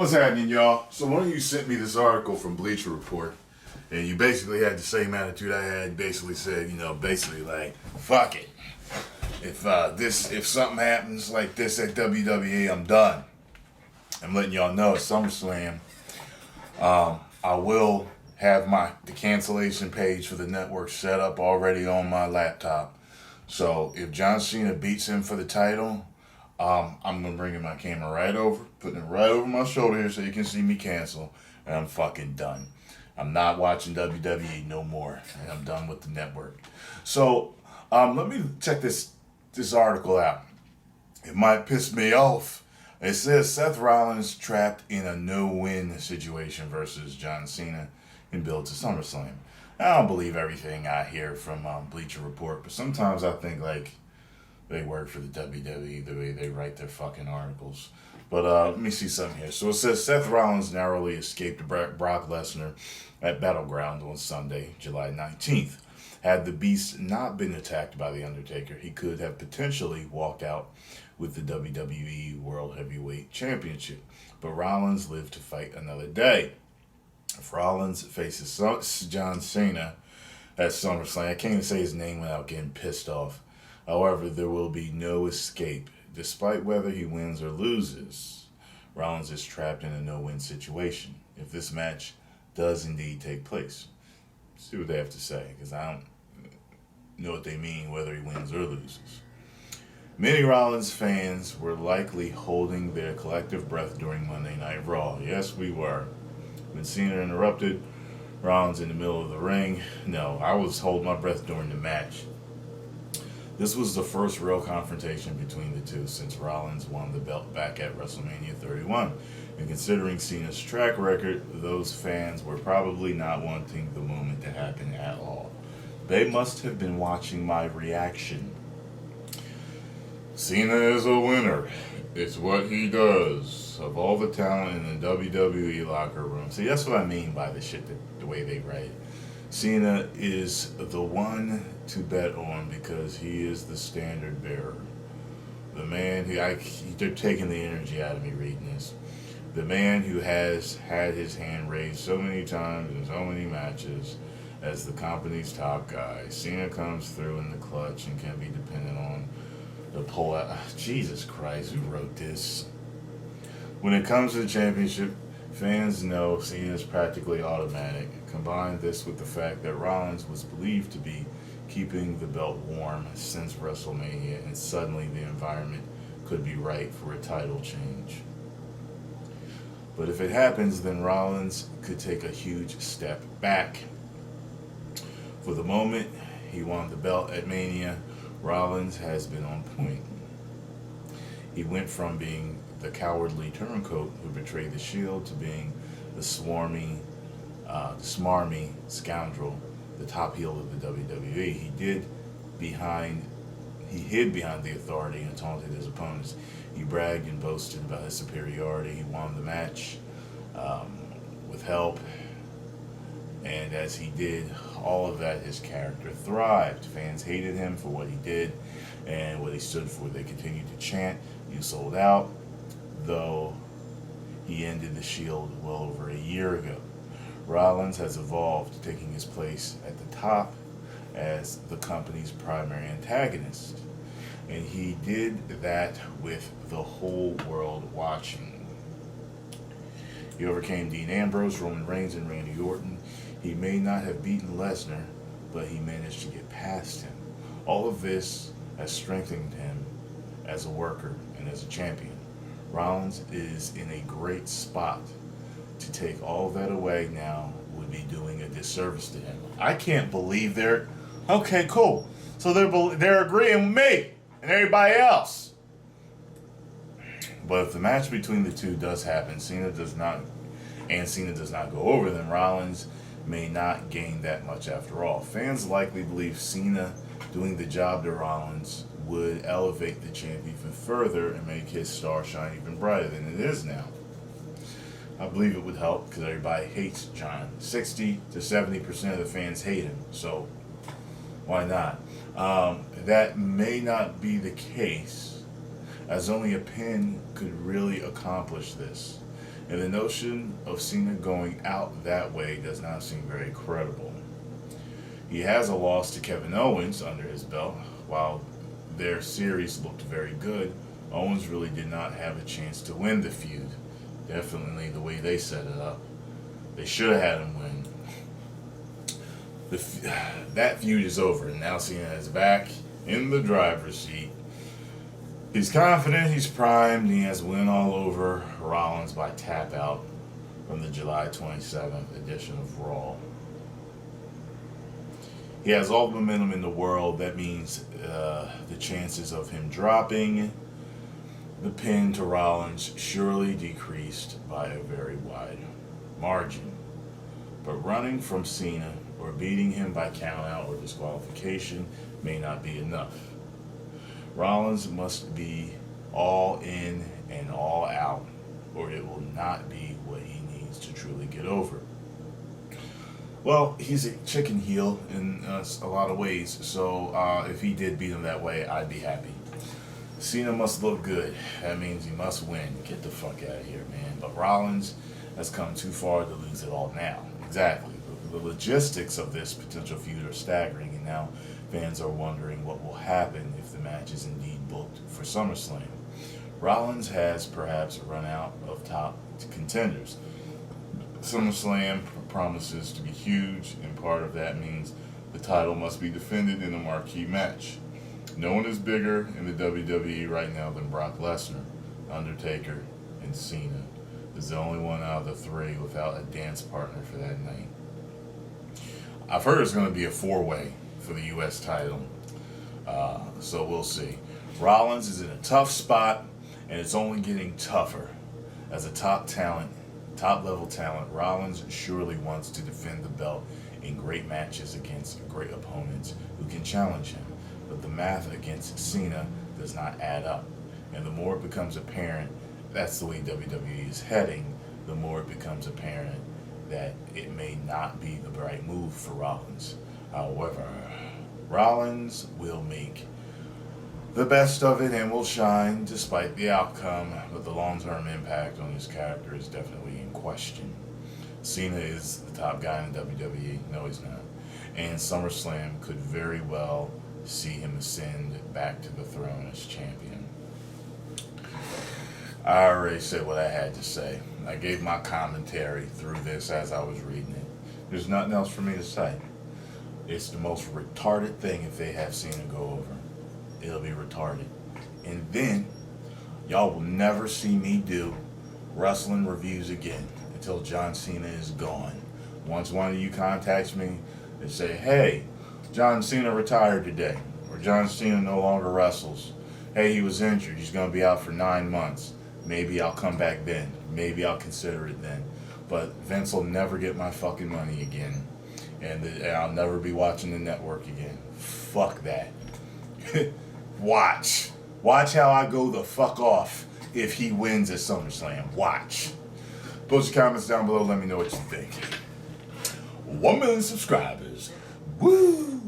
What's happening, y'all? So one of you sent me this article from Bleacher Report, and you basically had the same attitude I had. Basically said, basically like, fuck it. If something happens like this at WWE, I'm done. I'm letting y'all know at SummerSlam, I will have the cancellation page for the network set up already on my laptop. So if John Cena beats him for the title, I'm going to bring my camera right over, putting it right over my shoulder here so you can see me cancel, and I'm fucking done. I'm not watching WWE no more, and I'm done with the network. So let me check this article out. It might piss me off. It says Seth Rollins trapped in a no-win situation versus John Cena in build to SummerSlam. I don't believe everything I hear from Bleacher Report, but sometimes I think like they work for the WWE the way they write their fucking articles. But let me see something here. So it says Seth Rollins narrowly escaped Brock Lesnar at Battleground on Sunday, July 19th. Had the Beast not been attacked by The Undertaker, he could have potentially walked out with the WWE World Heavyweight Championship. But Rollins lived to fight another day. If Rollins faces John Cena at SummerSlam, I can't even say his name without getting pissed off. However, there will be no escape. Despite whether he wins or loses, Rollins is trapped in a no-win situation if this match does indeed take place. See what they have to say, because I don't know what they mean whether he wins or loses. Many Rollins fans were likely holding their collective breath during Monday Night Raw. Yes, we were. When Cena interrupted Rollins in the middle of the ring, no, I was holding my breath during the match. This was the first real confrontation between the two since Rollins won the belt back at WrestleMania 31. And considering Cena's track record, those fans were probably not wanting the moment to happen at all. They must have been watching my reaction. Cena is a winner. It's what he does. Of all the talent in the WWE locker room. See, that's what I mean by the shit, the way they write. Cena is the one to bet on because he is the standard bearer. The man they're taking the energy out of me reading this. The man who has had his hand raised so many times in so many matches as the company's top guy. Cena comes through in the clutch and can be dependent on to pull out. Jesus Christ, who wrote this? When it comes to the championship, fans know Cena is practically automatic. Combine this with the fact that Rollins was believed to be keeping the belt warm since WrestleMania, and suddenly the environment could be right for a title change. But if it happens, then Rollins could take a huge step back. For the moment he won the belt at Mania, Rollins has been on point. He went from being the cowardly turncoat who betrayed the Shield to being the smarmy scoundrel, the top heel of the WWE. He hid behind the authority and taunted his opponents. He bragged and boasted about his superiority. He won the match with help, and as he did all of that, his character thrived. Fans hated him for what he did and what he stood for. They continued to chant, "You sold out," though he ended the Shield well over a year ago. Rollins has evolved, taking his place at the top as the company's primary antagonist. And he did that with the whole world watching. He overcame Dean Ambrose, Roman Reigns, and Randy Orton. He may not have beaten Lesnar, but he managed to get past him. All of this has strengthened him as a worker and as a champion. Rollins is in a great spot. To take all that away now would be doing a disservice to him. I can't believe they're... Okay, cool. So they're agreeing with me and everybody else. But if the match between the two does happen, Cena does not go over, then Rollins may not gain that much after all. Fans likely believe Cena doing the job to Rollins would elevate the champ even further and make his star shine even brighter than it is now. I believe it would help because everybody hates John. 60 to 70% of the fans hate him, so why not? That may not be the case, as only a pin could really accomplish this. and the notion of Cena going out that way does not seem very credible. He has a loss to Kevin Owens under his belt. While their series looked very good, Owens really did not have a chance to win the feud. Definitely the way they set it up. They should have had him win. That feud is over, and now Cena is back in the driver's seat. He's confident, he's primed, and he has a win all over Rollins by tap out from the July 27th edition of Raw. He has all the momentum in the world. That means the chances of him dropping the pin to Rollins surely decreased by a very wide margin. But running from Cena or beating him by countout or disqualification may not be enough. Rollins must be all in and all out, or it will not be what he needs to truly get over. Well, he's a chicken heel in a lot of ways, so if he did beat him that way, I'd be happy. Cena must look good. That means he must win. Get the fuck out of here, man. But Rollins has come too far to lose it all now. Exactly. The logistics of this potential feud are staggering, and now fans are wondering what will happen if the match is indeed booked for SummerSlam. Rollins has perhaps run out of top contenders. SummerSlam promises to be huge, and part of that means the title must be defended in a marquee match. No one is bigger in the WWE right now than Brock Lesnar, Undertaker, and Cena. Is the only one out of the three without a dance partner for that night. I've heard it's going to be a four-way for the U.S. title, so we'll see. Rollins is in a tough spot, and it's only getting tougher. As a top-level talent, Rollins surely wants to defend the belt in great matches against great opponents who can challenge him. But the math against Cena does not add up, and the more it becomes apparent that's the way WWE is heading, the more it becomes apparent that it may not be the right move for Rollins. However, Rollins will make the best of it and will shine despite the outcome, but the long-term impact on his character is definitely in question. Cena is the top guy in WWE. No, he's not. And SummerSlam could very well see him ascend back to the throne as champion. I already said what I had to say. I gave my commentary through this as I was reading it. There's nothing else for me to say. It's the most retarded thing if they have Cena go over. It'll be retarded. And then, y'all will never see me do wrestling reviews again until John Cena is gone. Once one of you contacts me and say, hey, John Cena retired today, or John Cena no longer wrestles. Hey, he was injured. He's going to be out for 9 months. Maybe I'll come back then. Maybe I'll consider it then. But Vince will never get my fucking money again. And I'll never be watching the network again. Fuck that. Watch. Watch how I go the fuck off if he wins at SummerSlam. Watch. Post your comments down below. Let me know what you think. 1 million subscribers. Woo!